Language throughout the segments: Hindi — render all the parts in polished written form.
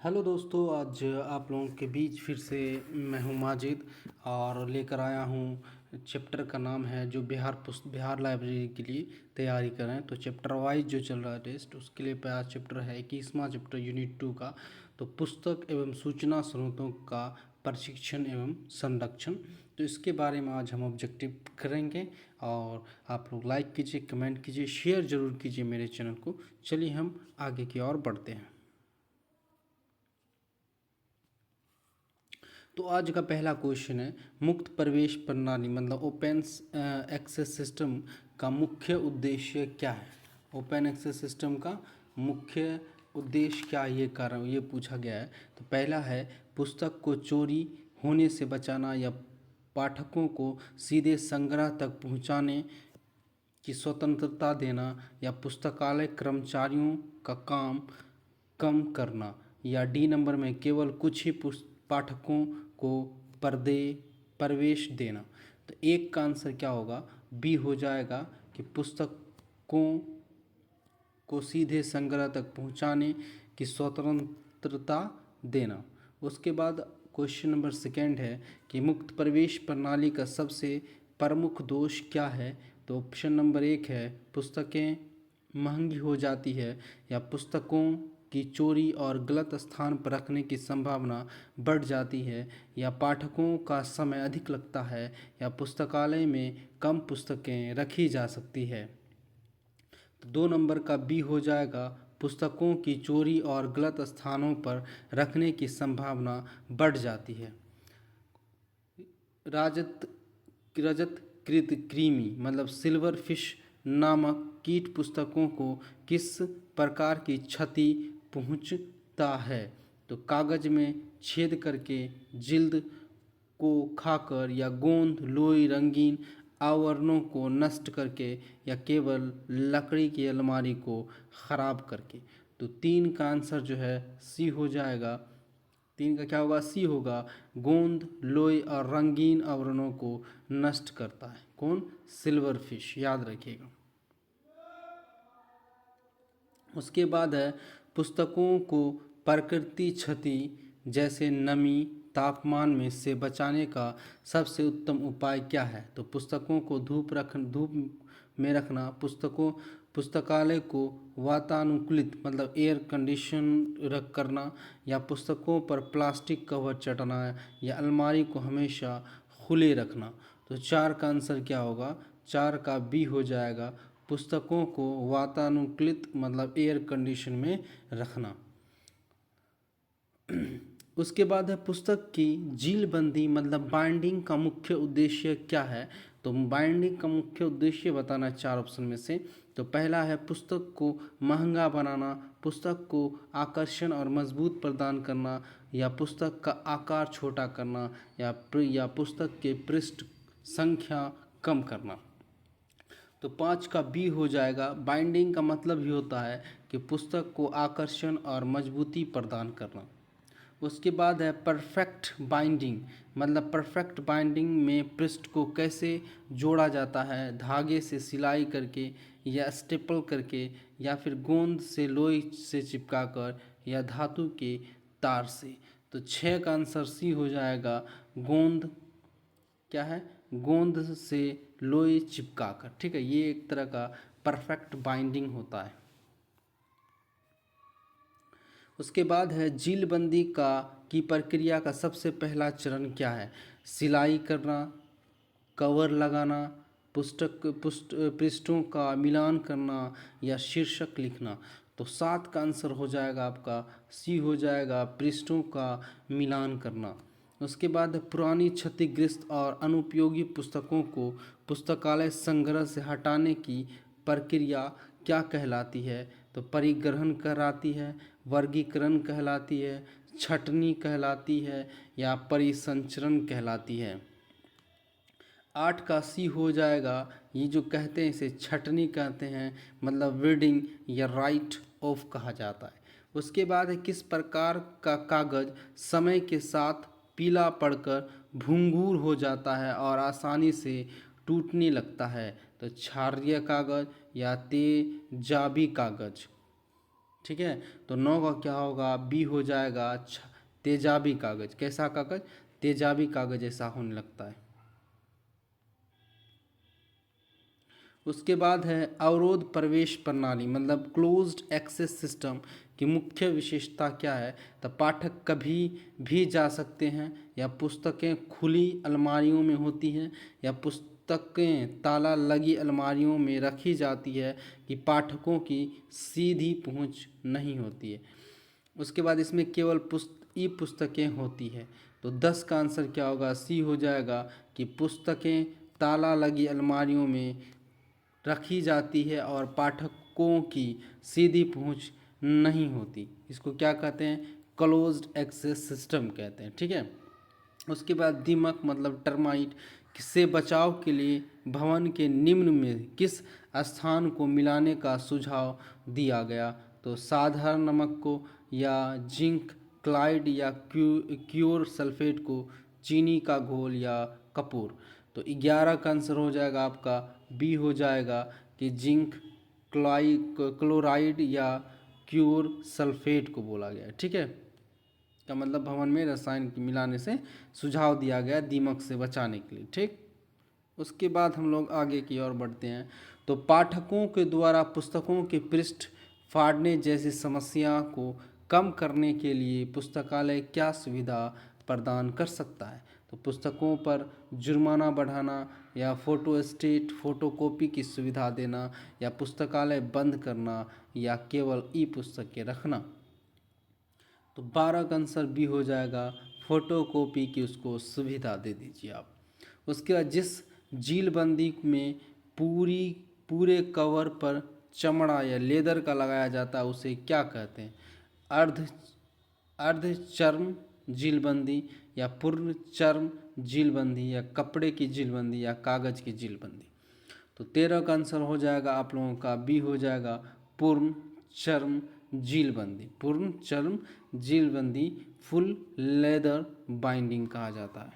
हेलो दोस्तों, आज आप लोगों के बीच फिर से मैं हूं माजिद और लेकर आया हूं चैप्टर का नाम है जो बिहार लाइब्रेरी के लिए तैयारी कर रहे हैं। तो चैप्टर वाइज जो चल रहा है टेस्ट, उसके लिए आज चैप्टर है 21वां चैप्टर यूनिट 2 का। तो पुस्तक एवं सूचना स्रोतों का प्रशिक्षण एवं संरक्षण, तो इसके बारे में आज हम ऑब्जेक्टिव करेंगे। और आप लोग लाइक कीजिए, कमेंट कीजिए, शेयर ज़रूर कीजिए मेरे चैनल को। चलिए हम आगे की ओर बढ़ते हैं। तो आज का पहला क्वेश्चन है, मुक्त प्रवेश प्रणाली मतलब ओपन एक्सेस सिस्टम का मुख्य उद्देश्य क्या है। ओपन एक्सेस सिस्टम का मुख्य उद्देश्य क्या है, ये कारण ये पूछा गया है। तो पहला है पुस्तक को चोरी होने से बचाना या पाठकों को सीधे संग्रह तक पहुंचाने की स्वतंत्रता देना, या पुस्तकालय कर्मचारियों का काम कम करना, या डी नंबर में केवल कुछ ही पाठकों को पर्दे प्रवेश देना। तो एक का आंसर क्या होगा, बी हो जाएगा कि पुस्तकों को सीधे संग्रह तक पहुंचाने की स्वतंत्रता देना। उसके बाद क्वेश्चन नंबर सेकेंड है कि मुक्त प्रवेश प्रणाली का सबसे प्रमुख दोष क्या है। तो ऑप्शन नंबर एक है पुस्तकें महंगी हो जाती है, या पुस्तकों की चोरी और गलत स्थान पर रखने की संभावना बढ़ जाती है, या पाठकों का समय अधिक लगता है, या पुस्तकालय में कम पुस्तकें रखी जा सकती है। तो दो नंबर का बी हो जाएगा, पुस्तकों की चोरी और गलत स्थानों पर रखने की संभावना बढ़ जाती है। राजत रजत कृत कृमि मतलब सिल्वर फिश नामक कीट पुस्तकों को किस प्रकार की क्षति पहुंचता है। तो कागज में छेद करके, जिल्द को खाकर, या गोंद लोई रंगीन आवरणों को नष्ट करके, या केवल लकड़ी की अलमारी को ख़राब करके। तो तीन का आंसर जो है सी हो जाएगा। तीन का क्या होगा, सी होगा। गोंद लोई और रंगीन आवरणों को नष्ट करता है कौन, सिल्वर फिश, याद रखिएगा। उसके बाद है पुस्तकों को प्रकृति क्षति जैसे नमी तापमान में से बचाने का सबसे उत्तम उपाय क्या है। तो पुस्तकों को धूप में रखना, पुस्तकालय को वातानुकूलित मतलब एयर कंडीशन रख करना, या पुस्तकों पर प्लास्टिक कवर चढ़ाना, या अलमारी को हमेशा खुले रखना। तो चार का आंसर क्या होगा, चार का बी हो जाएगा, पुस्तकों को वातानुकूलित मतलब एयर कंडीशन में रखना। उसके बाद है पुस्तक की जीलबंदी मतलब बाइंडिंग का मुख्य उद्देश्य क्या है। तो बाइंडिंग का मुख्य उद्देश्य बताना है चार ऑप्शन में से। तो पहला है पुस्तक को महंगा बनाना, पुस्तक को आकर्षण और मजबूत प्रदान करना, या पुस्तक का आकार छोटा करना, या पुस्तक के पृष्ठ संख्या कम करना। तो पाँच का बी हो जाएगा, बाइंडिंग का मतलब ही होता है कि पुस्तक को आकर्षण और मजबूती प्रदान करना। उसके बाद है परफेक्ट बाइंडिंग मतलब परफेक्ट बाइंडिंग में पृष्ठ को कैसे जोड़ा जाता है, धागे से सिलाई करके, या स्टेपल करके, या फिर गोंद से लोई से चिपकाकर, या धातु के तार से। तो छः का आंसर सी हो जाएगा, गोंद क्या है, गोंद से लोई चिपकाकर। ठीक है, ये एक तरह का परफेक्ट बाइंडिंग होता है। उसके बाद है जीलबंदी की प्रक्रिया का सबसे पहला चरण क्या है। सिलाई करना, कवर लगाना, पृष्ठों का मिलान करना, या शीर्षक लिखना। तो सात का आंसर हो जाएगा आपका सी हो जाएगा, पृष्ठों का मिलान करना। उसके बाद पुरानी क्षतिग्रस्त और अनुपयोगी पुस्तकों को पुस्तकालय संग्रह से हटाने की प्रक्रिया क्या कहलाती है। तो परिग्रहण कहलाती है, वर्गीकरण कहलाती है, छटनी कहलाती है, या परिसंचरण कहलाती है। आठ का सी हो जाएगा, ये जो कहते हैं इसे छटनी कहते हैं मतलब रीडिंग या राइट ऑफ कहा जाता है। उसके बाद है किस प्रकार का कागज़ समय के साथ पीला पड़कर भंगुर हो जाता है और आसानी से टूटने लगता है। तो क्षारीय कागज़ या तेजाबी कागज़। ठीक है। तो 9 का क्या होगा, बी हो जाएगा तेजाबी कागज। कैसा कागज, तेजाबी कागज ऐसा होने लगता है। उसके बाद है अवरोध प्रवेश प्रणाली मतलब क्लोज्ड एक्सेस सिस्टम की मुख्य विशेषता क्या है। तो पाठक कभी भी जा सकते हैं, या पुस्तकें खुली अलमारियों में होती हैं, या पुस्तकें ताला लगी अलमारियों में रखी जाती है कि पाठकों की सीधी पहुंच नहीं होती है। उसके बाद इसमें केवल ई पुस्तकें होती है। तो 10 का आंसर क्या होगा, सी हो जाएगा कि पुस्तकें ताला लगी अलमारियों में रखी जाती है और पाठकों की सीधी पहुंच नहीं होती। इसको क्या कहते हैं, क्लोज्ड एक्सेस सिस्टम कहते हैं। ठीक है। उसके बाद दीमक मतलब टर्माइट से बचाव के लिए भवन के निम्न में किस स्थान को मिलाने का सुझाव दिया गया। तो साधारण नमक को, या जिंक क्लाइड, या क्योर सल्फेट को, चीनी का घोल, या कपूर। तो 11 का आंसर हो जाएगा आपका बी हो जाएगा कि जिंक क्लोराइड या क्योर सल्फेट को बोला गया। ठीक है। का मतलब भवन में रसायन मिलाने से सुझाव दिया गया दीमक से बचाने के लिए। ठीक। उसके बाद हम लोग आगे की ओर बढ़ते हैं। तो पाठकों के द्वारा पुस्तकों के पृष्ठ फाड़ने जैसी समस्या को कम करने के लिए पुस्तकालय क्या सुविधा प्रदान कर सकता है। तो पुस्तकों पर जुर्माना बढ़ाना, या फोटोस्टेट फोटोकॉपी की सुविधा देना, या पुस्तकालय बंद करना, या केवल ई पुस्तकें रखना। तो 12 का आंसर बी हो जाएगा, फोटोकॉपी की उसको सुविधा दे दीजिए आप। उसके बाद जिस जीलबंदी में पूरे कवर पर चमड़ा या लेदर का लगाया जाता है उसे क्या कहते हैं। अर्ध अर्ध चर्म जीलबंदी, या पूर्ण चर्म जीलबंदी, या कपड़े की जीलबंदी, या कागज की जीलबंदी। तो 13 का आंसर हो जाएगा आप लोगों का बी हो जाएगा, पूर्ण चर्म जीलबंदी। पूर्ण चर्म जीलबंदी फुल लेदर बाइंडिंग कहा जाता है।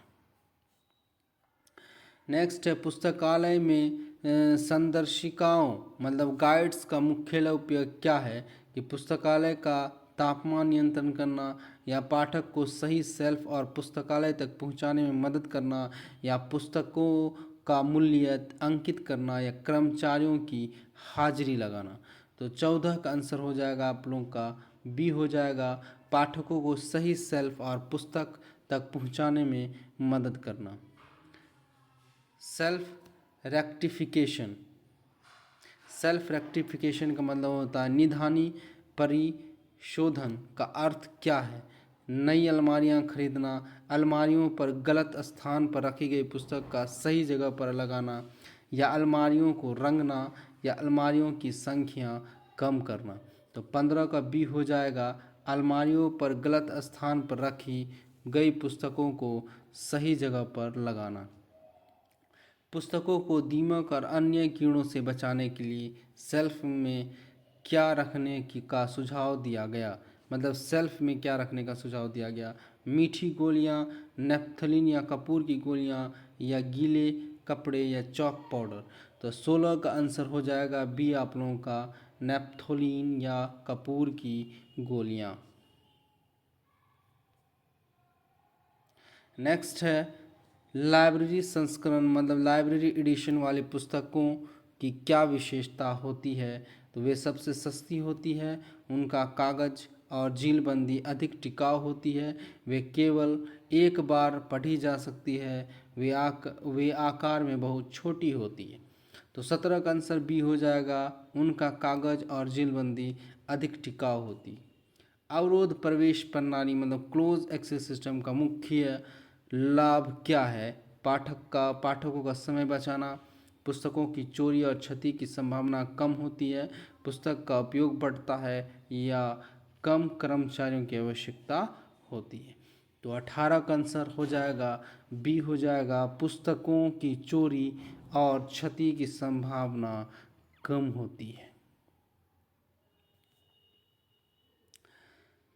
नेक्स्ट है पुस्तकालय में संदर्शिकाओं मतलब गाइड्स का मुख्य उपयोग क्या है। कि पुस्तकालय का तापमान नियंत्रण करना, या पाठक को सही शेल्फ और पुस्तकालय तक पहुंचाने में मदद करना, या पुस्तकों का मूल्य अंकित करना, या कर्मचारियों की हाजिरी लगाना। तो 14 का आंसर हो जाएगा आप लोगों का बी हो जाएगा, पाठकों को सही शेल्फ और पुस्तक तक पहुंचाने में मदद करना। सेल्फ रेक्टिफिकेशन, सेल्फ रेक्टिफिकेशन का मतलब होता है निधानी परिशोधन का अर्थ क्या है। नई अलमारियां खरीदना, अलमारियों पर गलत स्थान पर रखी गई पुस्तक का सही जगह पर लगाना, या अलमारियों को रंगना, या अलमारियों की संख्या कम करना। तो 15 का बी हो जाएगा, अलमारियों पर गलत स्थान पर रखी गई पुस्तकों को सही जगह पर लगाना। पुस्तकों को दीमक और अन्य कीड़ों से बचाने के लिए शेल्फ में क्या रखने की का सुझाव दिया गया। मतलब शेल्फ में क्या रखने का सुझाव दिया गया, मीठी गोलियां, नेप्थलीन या कपूर की गोलियां, या गीले कपड़े, या चॉक पाउडर। तो 16 का आंसर हो जाएगा बी आप लोगों का, नेप्थलीन या कपूर की गोलियां। नेक्स्ट है लाइब्रेरी संस्करण मतलब लाइब्रेरी एडिशन वाली पुस्तकों की क्या विशेषता होती है। तो वे सबसे सस्ती होती है, उनका कागज और जीलबंदी अधिक टिकाऊ होती है, वे केवल एक बार पढ़ी जा सकती है, वे आकार में बहुत छोटी होती है। तो 17 का आंसर बी हो जाएगा, उनका कागज और जीलबंदी अधिक टिकाऊ होती है। अवरोध प्रवेश प्रणाली मतलब क्लोज एक्सेस सिस्टम का मुख्य लाभ क्या है। पाठकों का समय बचाना, पुस्तकों की चोरी और क्षति की संभावना कम होती है, पुस्तक का उपयोग बढ़ता है, या कम कर्मचारियों की आवश्यकता होती है। तो 18 का आंसर हो जाएगा बी हो जाएगा, पुस्तकों की चोरी और क्षति की संभावना कम होती है।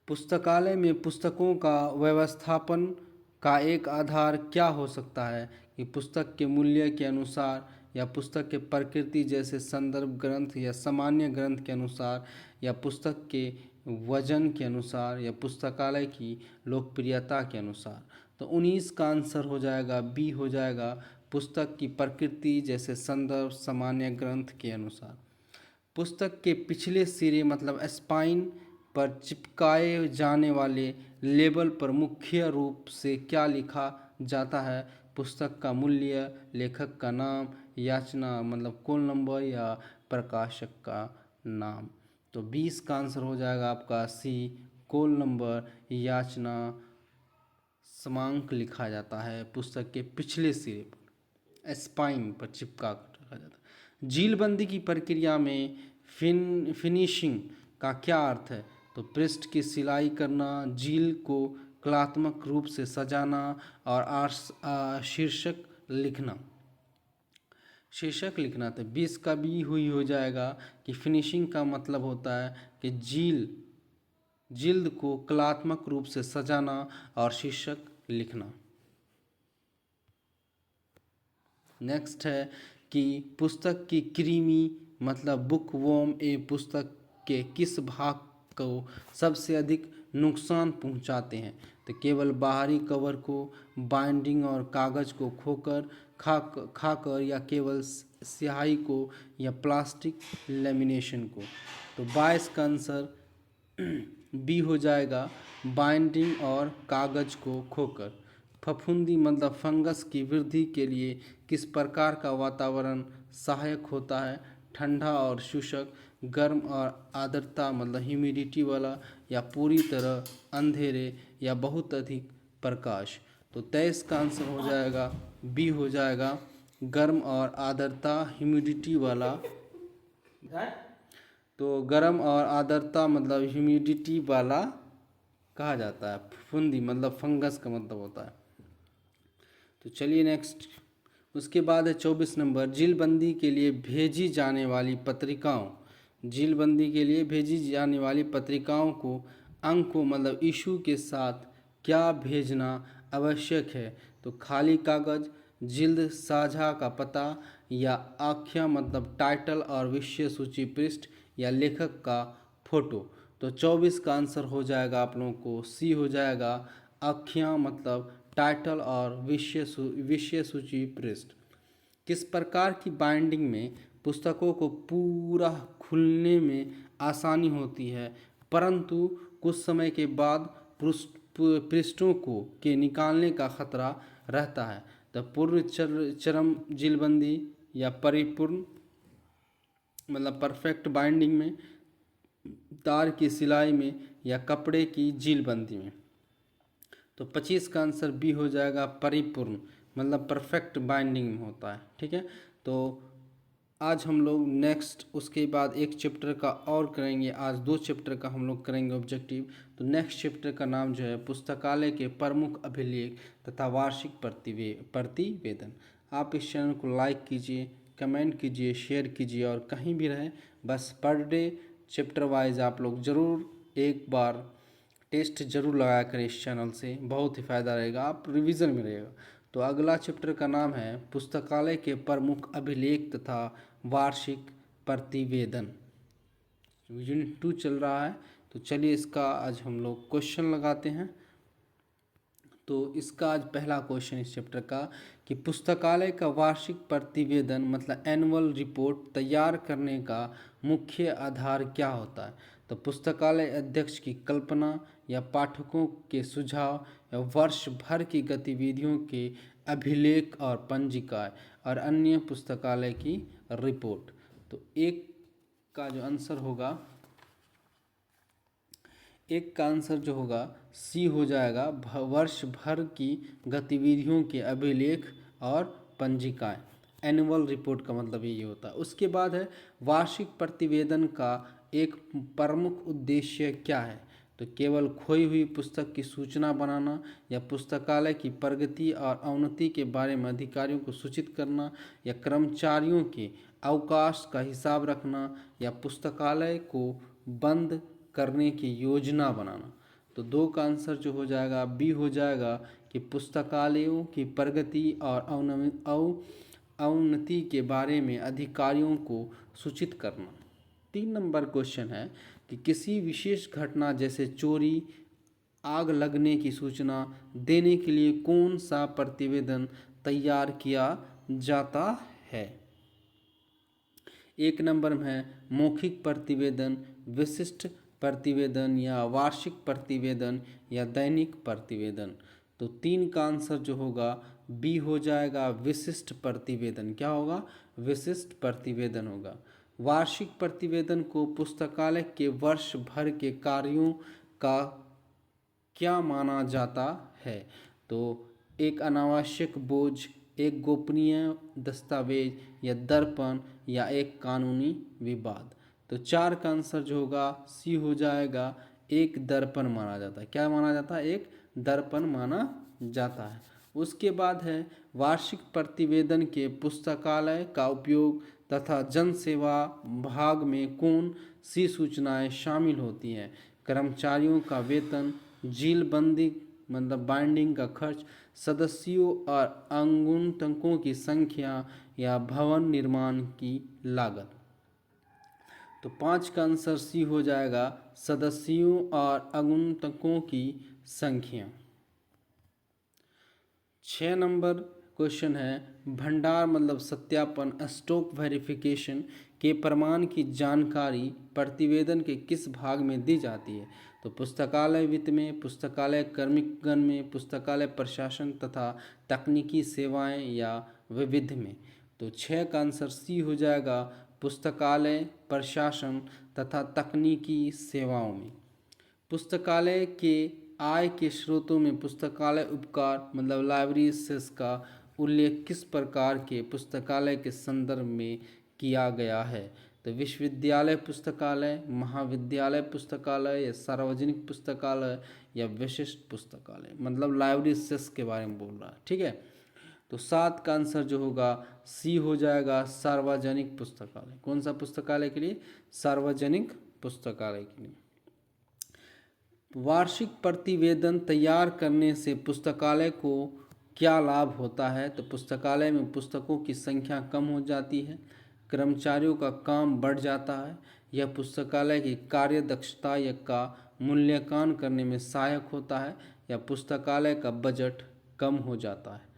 पुस्तकालय में पुस्तकों का व्यवस्थापन का एक आधार क्या हो सकता है। कि पुस्तक के मूल्य के अनुसार या पुस्तक के प्रकृति जैसे संदर्भ ग्रंथ या सामान्य ग्रंथ के अनुसार, या पुस्तक के वजन के अनुसार, या पुस्तकालय की लोकप्रियता के अनुसार। तो 19 का आंसर हो जाएगा बी, हो जाएगा पुस्तक की प्रकृति जैसे संदर्भ सामान्य ग्रंथ के अनुसार। पुस्तक के पिछले सिरे मतलब स्पाइन पर चिपकाए जाने वाले लेबल पर मुख्य रूप से क्या लिखा जाता है? पुस्तक का मूल्य, लेखक का नाम, याचना मतलब कॉल नंबर, या प्रकाशक का नाम। तो 20 का आंसर हो जाएगा आपका सी, कॉल नंबर, याचना, क्रमांक लिखा जाता है पुस्तक के पिछले सिरे पर, स्पाइन पर चिपका कर रखा जाता है। जीलबंदी की प्रक्रिया में फिनिशिंग का क्या अर्थ है? तो पृष्ठ की सिलाई करना, जील को कलात्मक रूप से सजाना, और शीर्षक लिखना। शीर्षक लिखना। तो 20 का भी हुई हो जाएगा कि फिनिशिंग का मतलब होता है कि जिल्द को कलात्मक रूप से सजाना और शीर्षक लिखना। नेक्स्ट है कि पुस्तक की कृमि मतलब बुकवर्म पुस्तक के किस भाग को सबसे अधिक नुकसान पहुंचाते हैं? तो केवल बाहरी कवर को, बाइंडिंग और कागज़ को खाकर, या केवल स्याही को, या प्लास्टिक लेमिनेशन को। तो 22 का आंसर बी हो जाएगा, बाइंडिंग और कागज़ को खोकर। फफूंदी मतलब फंगस की वृद्धि के लिए किस प्रकार का वातावरण सहायक होता है? ठंडा और शुष्क, गर्म और आर्द्रता मतलब ह्यूमिडिटी वाला, या पूरी तरह अंधेरे, या बहुत अधिक प्रकाश। तो 23 का आंसर हो जाएगा बी, हो जाएगा गर्म और आर्द्रता ह्यूमिडिटी वाला। तो गर्म और आर्द्रता मतलब ह्यूमिडिटी वाला कहा जाता है। फफूंदी मतलब फंगस का मतलब होता है। तो चलिए नेक्स्ट, उसके बाद है 24 नंबर, जीलबंदी के लिए भेजी जाने वाली पत्रिकाओं। जीलबंदी के लिए भेजी जाने वाली पत्रिकाओं को अंकों मतलब इशू के साथ क्या भेजना आवश्यक है? तो खाली कागज, जिल्द साझा का पता, या आख्या मतलब टाइटल और विषय सूची पृष्ठ, या लेखक का फोटो। तो 24 का आंसर हो जाएगा आप लोगों को सी, हो जाएगा आख्या मतलब टाइटल और विषय सूची पृष्ठ। किस प्रकार की बाइंडिंग में पुस्तकों को पूरा खुलने में आसानी होती है, परंतु कुछ समय के बाद पृष्ठों को के निकालने का खतरा रहता है? तो पूर्व चरम जीलबंदी, या परिपूर्ण मतलब परफेक्ट बाइंडिंग में, तार की सिलाई में, या कपड़े की जीलबंदी में। तो 25 का आंसर बी हो जाएगा, परिपूर्ण मतलब परफेक्ट बाइंडिंग में होता है। ठीक है, तो आज हम लोग नेक्स्ट उसके बाद एक चैप्टर का और करेंगे। आज 2 चैप्टर का हम लोग करेंगे ऑब्जेक्टिव। तो नेक्स्ट चैप्टर का नाम जो है पुस्तकालय के प्रमुख अभिलेख तथा वार्षिक प्रतिवेदन। आप इस चैनल को लाइक कीजिए, कमेंट कीजिए, शेयर कीजिए, और कहीं भी रहे बस पर डे चैप्टर वाइज आप लोग ज़रूर एक बार टेस्ट जरूर लगाया करें इस चैनल से, बहुत ही फ़ायदा रहेगा, आप रिवीजन में रहेगा। तो अगला चैप्टर का नाम है पुस्तकालय के प्रमुख अभिलेख तथा वार्षिक प्रतिवेदन। यूनिट 2 चल रहा है। तो चलिए इसका आज हम लोग क्वेश्चन लगाते हैं। तो इसका आज पहला क्वेश्चन इस चैप्टर का कि पुस्तकालय का वार्षिक प्रतिवेदन मतलब एनुअल रिपोर्ट तैयार करने का मुख्य आधार क्या होता है? तो पुस्तकालय अध्यक्ष की कल्पना, या पाठकों के सुझाव, या वर्ष भर की गतिविधियों के अभिलेख और पंजिकाएं, और अन्य पुस्तकालय की रिपोर्ट। तो एक का जो आंसर होगा, एक का आंसर जो होगा सी हो जाएगा, वर्ष भर की गतिविधियों के अभिलेख और पंजिकाएं। एनुअल रिपोर्ट का मतलब ये होता है। उसके बाद है वार्षिक प्रतिवेदन का एक प्रमुख उद्देश्य क्या है? तो केवल खोई हुई पुस्तक की सूचना बनाना, या पुस्तकालय की प्रगति और अवनति के बारे में अधिकारियों को सूचित करना, या कर्मचारियों के अवकाश का हिसाब रखना, या पुस्तकालय को बंद करने की योजना बनाना। तो 2 का आंसर जो हो जाएगा बी हो जाएगा कि पुस्तकालयों की प्रगति और अवनति के बारे में अधिकारियों को सूचित करना। 3 नंबर क्वेश्चन है कि किसी विशेष घटना जैसे चोरी, आग लगने की सूचना देने के लिए कौन सा प्रतिवेदन तैयार किया जाता है। 1 नंबर में है मौखिक प्रतिवेदन, विशिष्ट प्रतिवेदन या वार्षिक प्रतिवेदन या दैनिक प्रतिवेदन। तो 3 का आंसर जो होगा बी हो जाएगा, विशिष्ट प्रतिवेदन। क्या होगा? विशिष्ट प्रतिवेदन होगा। वार्षिक प्रतिवेदन को पुस्तकालय के वर्ष भर के कार्यों का क्या माना जाता है। तो एक अनावश्यक बोझ, एक गोपनीय दस्तावेज या दर्पण या एक कानूनी विवाद। तो 4 का आंसर जो होगा सी हो जाएगा, एक दर्पण माना जाता है। क्या माना जाता है? एक दर्पण माना जाता है। उसके बाद है वार्षिक प्रतिवेदन के पुस्तकालय का उपयोग तथा जन सेवा भाग में कौन सी सूचनाएं शामिल होती हैं। कर्मचारियों का वेतन, जेलबंदी मतलब बाइंडिंग का खर्च, सदस्यों और आगंतुकों की संख्या या भवन निर्माण की लागत। तो 5 का आंसर सी हो जाएगा, सदस्यों और आगंतुकों की संख्या। 6 नंबर क्वेश्चन है भंडार मतलब सत्यापन, स्टॉक वेरिफिकेशन के प्रमाण की जानकारी प्रतिवेदन के किस भाग में दी जाती है। तो पुस्तकालय वित्त में, पुस्तकालय कर्मिकगण में, पुस्तकालय प्रशासन तथा तकनीकी सेवाएं या विविध में। तो 6 का आंसर सी हो जाएगा, पुस्तकालय प्रशासन तथा तकनीकी सेवाओं में। पुस्तकालय के आय के स्रोतों में पुस्तकालय उपकार मतलब लाइब्रेरी सेस का उल्लेख किस प्रकार के पुस्तकालय के संदर्भ में किया गया है। तो विश्वविद्यालय पुस्तकालय, महाविद्यालय पुस्तकालय या सार्वजनिक पुस्तकालय या विशिष्ट पुस्तकालय, मतलब लाइब्रेरी सेस के बारे में बोल रहा है। ठीक है। तो 7 का आंसर जो होगा सी हो जाएगा, सार्वजनिक पुस्तकालय। कौन सा पुस्तकालय के लिए? सार्वजनिक पुस्तकालय के लिए। वार्षिक प्रतिवेदन तैयार करने से पुस्तकालय को क्या लाभ होता है। तो पुस्तकालय में पुस्तकों की संख्या कम हो जाती है, कर्मचारियों का काम बढ़ जाता है, यह पुस्तकालय की कार्य दक्षता या का मूल्यांकन करने में सहायक होता है, या पुस्तकालय का बजट कम हो जाता है।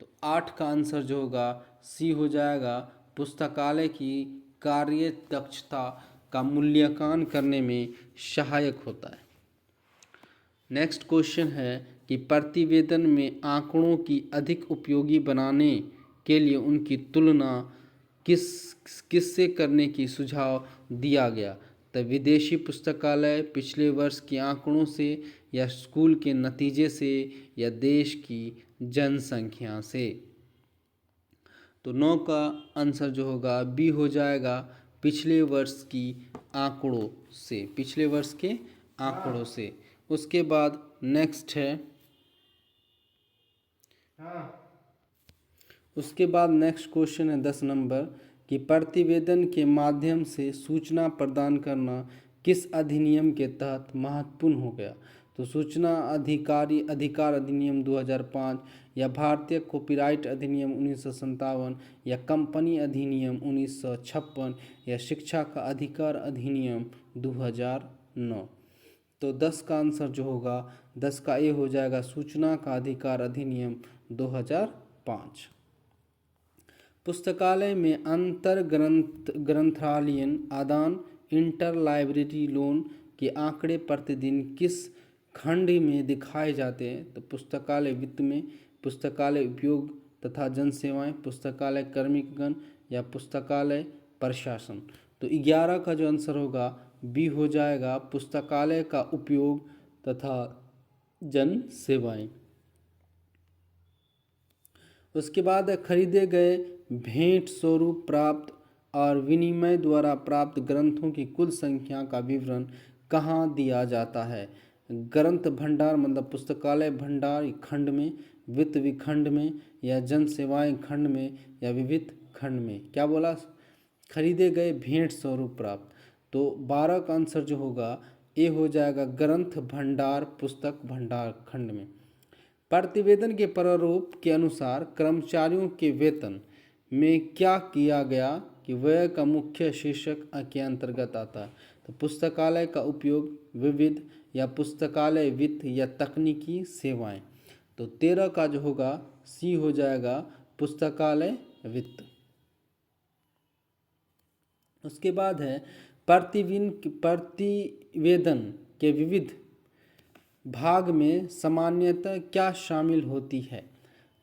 तो 8 का आंसर जो होगा सी हो जाएगा, पुस्तकालय की कार्य दक्षता का मूल्यांकन करने में सहायक होता है। नेक्स्ट क्वेश्चन है कि प्रतिवेदन में आंकड़ों की अधिक उपयोगी बनाने के लिए उनकी तुलना किससे करने की सुझाव दिया गया। तो विदेशी पुस्तकालय, पिछले वर्ष के आंकड़ों से, या स्कूल के नतीजे से, या देश की जनसंख्या से। तो 9 का आंसर जो होगा बी हो जाएगा, पिछले वर्ष की आंकड़ों से, पिछले वर्ष के आंकड़ों से। उसके बाद नेक्स्ट है उसके बाद नेक्स्ट क्वेश्चन है 10 नंबर कि प्रतिवेदन के माध्यम से सूचना प्रदान करना किस अधिनियम के तहत महत्वपूर्ण हो गया। तो सूचना अधिकार अधिनियम 2005, या भारतीय कॉपीराइट अधिनियम 1957, या कंपनी अधिनियम 1956, या शिक्षा का अधिकार अधिनियम 2009। तो 10 का आंसर जो होगा 10 का ए हो जाएगा, सूचना का अधिकार अधिनियम 2005। पुस्तकालय में अंतर ग्रंथालयीन आदान इंटर लाइब्रेरी लोन के आंकड़े प्रतिदिन किस खंड में दिखाए जाते हैं। तो पुस्तकालय वित्त में, पुस्तकालय उपयोग तथा जन सेवाएं, पुस्तकालय कर्मिकगण, या पुस्तकालय प्रशासन। तो 11 का जो आंसर होगा बी हो जाएगा, पुस्तकालय का उपयोग तथा जन सेवाएं। उसके बाद खरीदे गए, भेंट स्वरूप प्राप्त और विनिमय द्वारा प्राप्त ग्रंथों की कुल संख्या का विवरण कहाँ दिया जाता है। ग्रंथ भंडार मतलब पुस्तकालय भंडार खंड में, वित्त विखंड में, या जन सेवाएं खंड में, या विविध खंड में। क्या बोला? खरीदे गए, भेंट स्वरूप प्राप्त। तो 12 का आंसर जो होगा ए हो जाएगा, ग्रंथ भंडार पुस्तक भंडार खंड में। प्रतिवेदन के प्रारूप के अनुसार कर्मचारियों के वेतन में क्या किया गया कि व्यय का मुख्य शीर्षक के अंतर्गत आता है? तो पुस्तकालय का उपयोग, विविध या पुस्तकालय वित्त या तकनीकी सेवाएं। तो 13 का जो होगा सी हो जाएगा पुस्तकालय वित्त। उसके बाद है प्रतिवेदन के विविध भाग में सामान्यतः क्या शामिल होती है?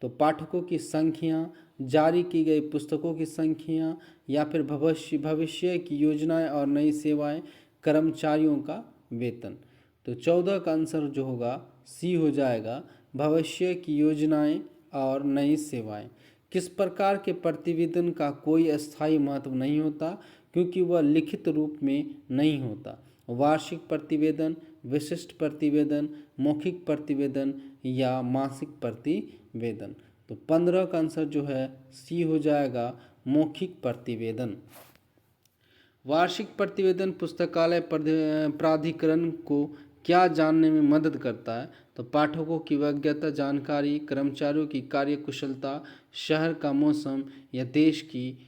तो पाठकों की संख्या, जारी की गई पुस्तकों की संख्या, या फिर भविष्य की योजनाएं और नई सेवाएं, कर्मचारियों का वेतन। तो 14 का आंसर जो होगा सी हो जाएगा भविष्य की योजनाएं और नई सेवाएं। किस प्रकार के प्रतिवेदन का कोई अस्थायी महत्व नहीं होता क्योंकि वह लिखित रूप में नहीं होता? वार्षिक प्रतिवेदन, विशिष्ट प्रतिवेदन, मौखिक प्रतिवेदन या मासिक प्रतिवेदन। तो 15 का आंसर जो है सी हो जाएगा मौखिक प्रतिवेदन। वार्षिक प्रतिवेदन पुस्तकालय प्राधिकरण को क्या जानने में मदद करता है? तो पाठकों की व्यक्तिगत जानकारी, कर्मचारियों की कार्यकुशलता, शहर का मौसम या देश की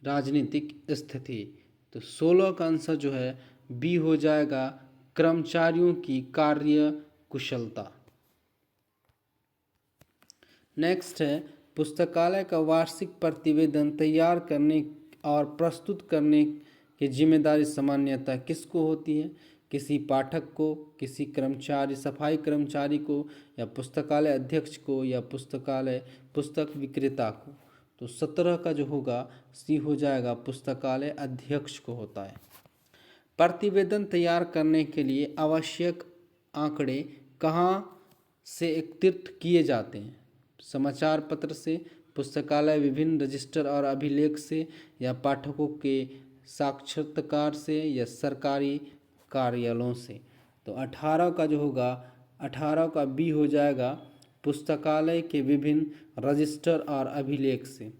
राजनीतिक स्थिति। तो 16 का आंसर जो है बी हो जाएगा कर्मचारियों की कार्य कुशलता। नेक्स्ट है पुस्तकालय का वार्षिक प्रतिवेदन तैयार करने और प्रस्तुत करने की जिम्मेदारी सामान्यतः किसको होती है? किसी पाठक को, किसी कर्मचारी, सफाई कर्मचारी को, या पुस्तकालय अध्यक्ष को, या पुस्तक विक्रेता को। तो 17 का जो होगा सी हो जाएगा पुस्तकालय अध्यक्ष को होता है। प्रतिवेदन तैयार करने के लिए आवश्यक आंकड़े कहाँ से एकत्रित किए जाते हैं? समाचार पत्र से, पुस्तकालय विभिन्न रजिस्टर और अभिलेख से, या पाठकों के साक्षात्कार से, या सरकारी कार्यालयों से। तो 18 का जो होगा 18 का बी हो जाएगा पुस्तकालय के विभिन्न रजिस्टर और अभिलेख से।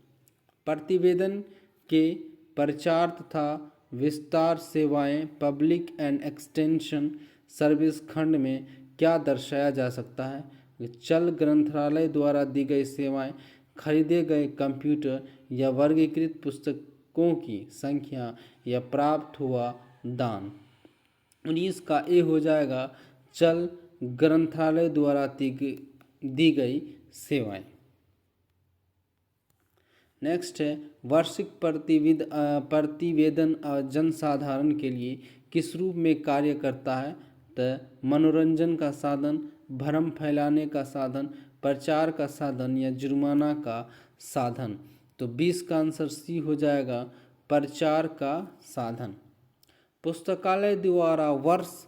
प्रतिवेदन के प्रचार तथा विस्तार सेवाएं पब्लिक एंड एक्सटेंशन सर्विस खंड में क्या दर्शाया जा सकता है? चल ग्रंथालय द्वारा दी गई सेवाएं, खरीदे गए कंप्यूटर या वर्गीकृत पुस्तकों की संख्या, या प्राप्त हुआ दान। 19 का ए हो जाएगा चल ग्रंथालय द्वारा दी गई सेवाएं। नेक्स्ट है वार्षिक प्रतिवेदन जनसाधारण के लिए किस रूप में कार्य करता है? तो मनोरंजन का साधन, भ्रम फैलाने का साधन, प्रचार का साधन, या जुर्माना का साधन। तो 20 का आंसर सी हो जाएगा प्रचार का साधन। पुस्तकालय द्वारा वर्ष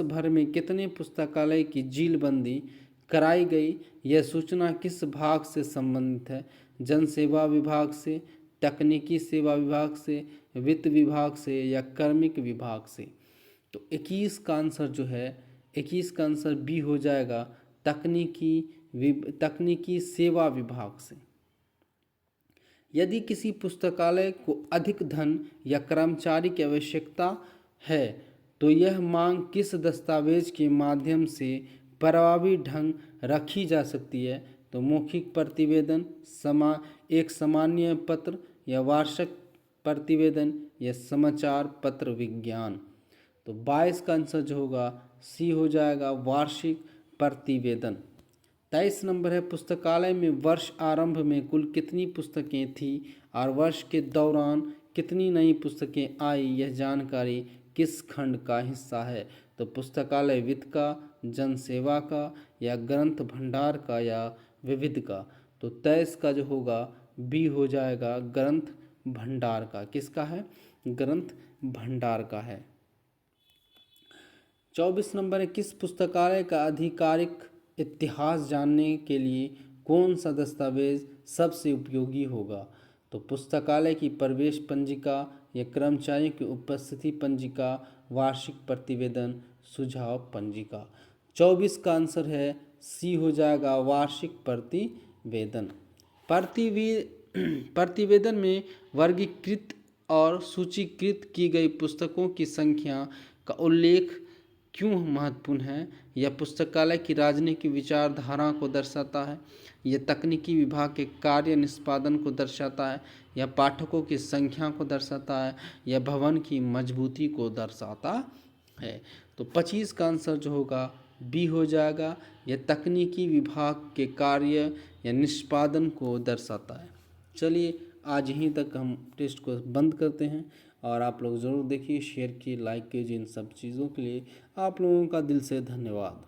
भर में कितने पुस्तकालय की जीलबंदी कराई गई? यह सूचना किस भाग से संबंधित है? जन सेवा विभाग से, तकनीकी सेवा विभाग से, वित्त विभाग से, या कार्मिक विभाग से। तो 21 का आंसर जो है 21 का आंसर बी हो जाएगा तकनीकी सेवा विभाग से। यदि किसी पुस्तकालय को अधिक धन या कर्मचारी की आवश्यकता है तो यह मांग किस दस्तावेज के माध्यम से प्रभावी ढंग रखी जा सकती है? तो मौखिक प्रतिवेदन, एक सामान्य पत्र, या वार्षिक प्रतिवेदन, या समाचार पत्र विज्ञान। तो 22 का आंसर जो होगा सी हो जाएगा वार्षिक प्रतिवेदन। 23 नंबर है पुस्तकालय में वर्ष आरंभ में कुल कितनी पुस्तकें थी और वर्ष के दौरान कितनी नई पुस्तकें आई? यह जानकारी किस खंड का हिस्सा है? तो पुस्तकालय वित्त का, जन सेवा का, या ग्रंथ भंडार का, या विविध का। तो 23 का जो होगा बी हो जाएगा ग्रंथ भंडार का। किसका है? ग्रंथ भंडार का है। 24 नंबर है किस पुस्तकालय का आधिकारिक इतिहास जानने के लिए कौन सा दस्तावेज सबसे उपयोगी होगा? तो पुस्तकालय की प्रवेश पंजिका, या कर्मचारियों की उपस्थिति पंजिका, वार्षिक प्रतिवेदन, सुझाव पंजिका। 24 का आंसर है सी हो जाएगा वार्षिक प्रतिवेदन। प्रतिवेदन में वर्गीकृत और सूचीकृत की गई पुस्तकों की संख्या का उल्लेख क्यों महत्वपूर्ण है? यह पुस्तकालय की राजनीतिक विचारधारा को दर्शाता है, यह तकनीकी विभाग के कार्य निष्पादन को दर्शाता है, यह पाठकों की संख्या को दर्शाता है, यह भवन की मजबूती को दर्शाता है। तो 25 का आंसर जो होगा बी हो जाएगा। यह तकनीकी विभाग के कार्य या निष्पादन को दर्शाता है। चलिए आज यहीं तक हम टेस्ट को बंद करते हैं और आप लोग ज़रूर देखिए, शेयर कीजिए, लाइक कीजिए। इन सब चीज़ों के लिए आप लोगों का दिल से धन्यवाद।